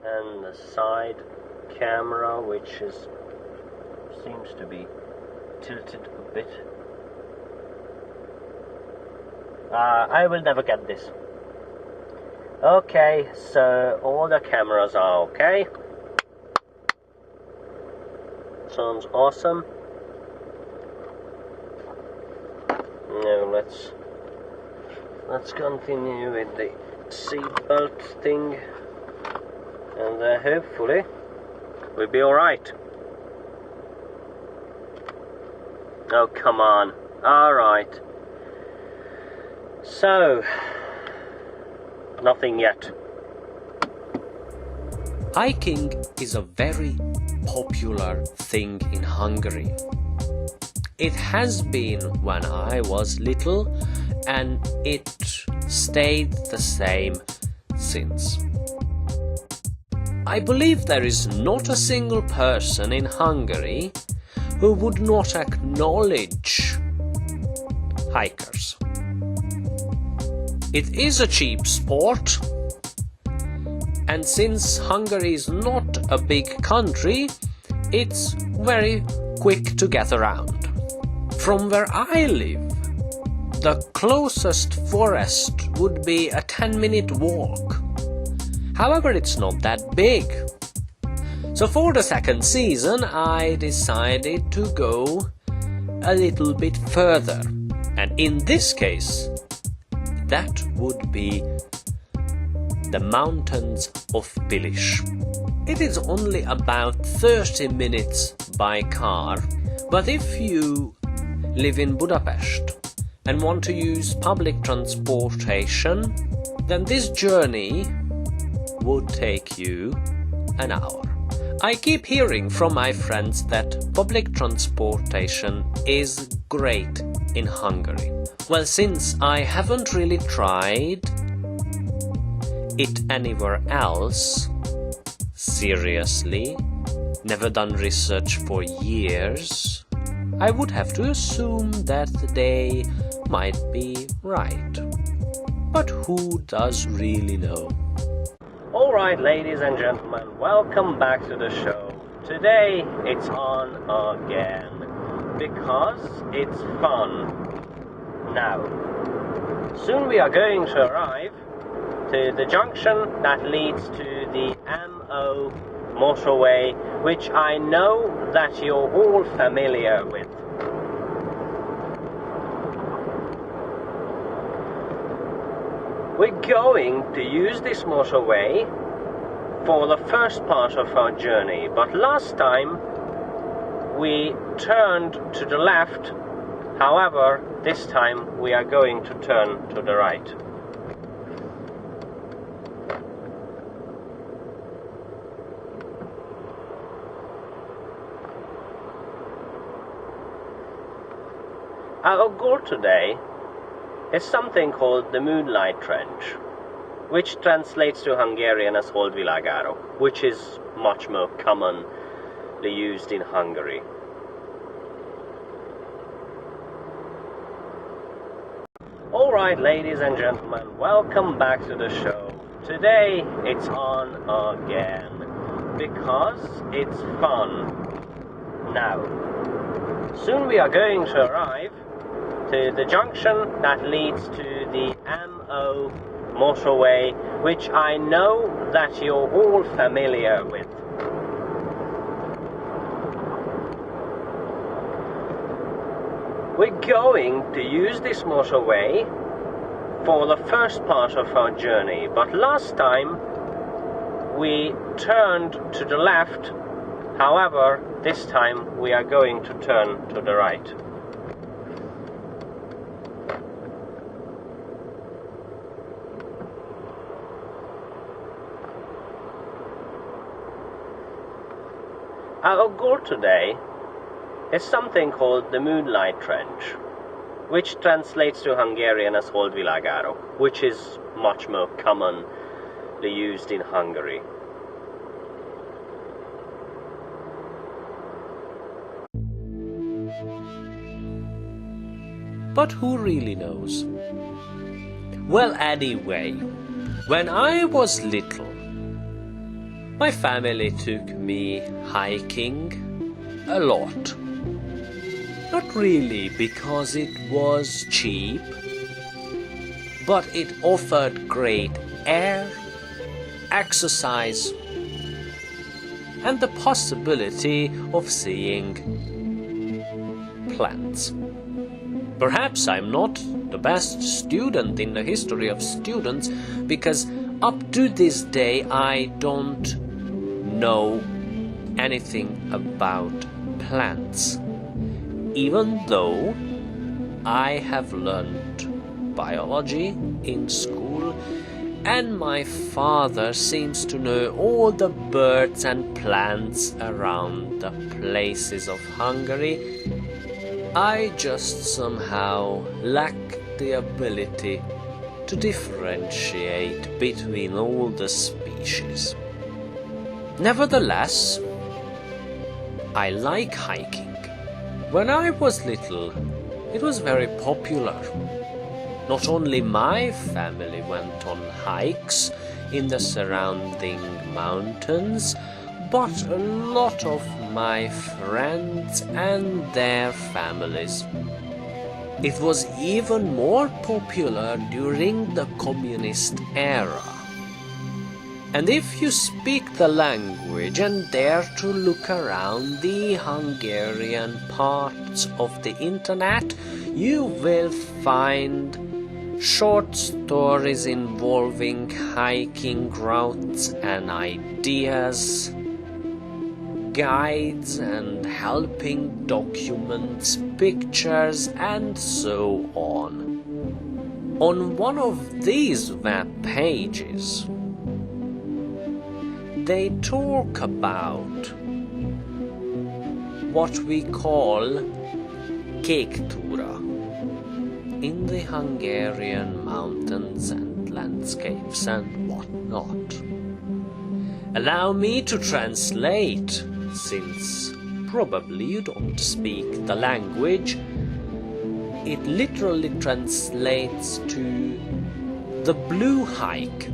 and the side camera, which seems to be tilted a bit. I will never get this. Okay, so all the cameras are okay. Sounds awesome. Now let's continue with the seatbelt thing, and hopefully we'll be alright. Oh, come on. Alright. So, nothing yet. Hiking is a very popular thing in Hungary. It has been when I was little, and it stayed the same since. I believe there is not a single person in Hungary who would not acknowledge hikers. It is a cheap sport, and since Hungary is not a big country, it's very quick to get around. From where I live, the closest forest would be a 10-minute walk. However, it's not that big. So for the second season, I decided to go a little bit further. And in this case, that would be the mountains of Pilis. It is only about 30 minutes by car, but if you live in Budapest and want to use public transportation, then this journey would take you an hour. I keep hearing from my friends that public transportation is great in Hungary. Well, since I haven't really tried it anywhere else, seriously, never done research for years, I would have to assume that they might be right. But who does really know? Alright, ladies and gentlemen, welcome back to the show. Today it's on again, because it's fun. Now, soon we are going to arrive to the junction that leads to the MO motorway, which I know that you're all familiar with. We're going to use this motorway for the first part of our journey, but last time we turned to the left. However, this time we are going to turn to the right. Our goal today is something called the Moonlight Trench, which translates to Hungarian as Holdvilágárok, which is much more commonly used in Hungary. Alright, ladies and gentlemen, welcome back to the show. Today it's on again, because it's fun. Now, soon we are going to arrive to the junction that leads to the MO motorway, which I know that you're all familiar with. We're going to use this motorway for the first part of our journey, but last time we turned to the left. However, this time we are going to turn to the right. Our goal today is something called the Moonlight Trench, which translates to Hungarian as Holdvilágárok, which is much more commonly used in Hungary. But who really knows? Well, anyway, when I was little, My family took me hiking a lot. Not really because it was cheap, but it offered great air, exercise, and the possibility of seeing plants. Perhaps I'm not the best student in the history of students, because up to this day I don't know anything about plants, even though I have learned biology in school, and my father seems to know all the birds and plants around the places of Hungary. I just somehow lack the ability to differentiate between all the species. Nevertheless, I like hiking. When I was little, it was very popular. Not only my family went on hikes in the surrounding mountains, but a lot of my friends and their families. It was even more popular during the communist era. And if you speak the language and dare to look around the Hungarian parts of the internet, you will find short stories involving hiking routes and ideas, guides and helping documents, pictures, and so on. On one of these web pages, they talk about what we call Kéktúra in the Hungarian mountains and landscapes and whatnot. Allow me to translate, since probably you don't speak the language. It literally translates to the blue hike.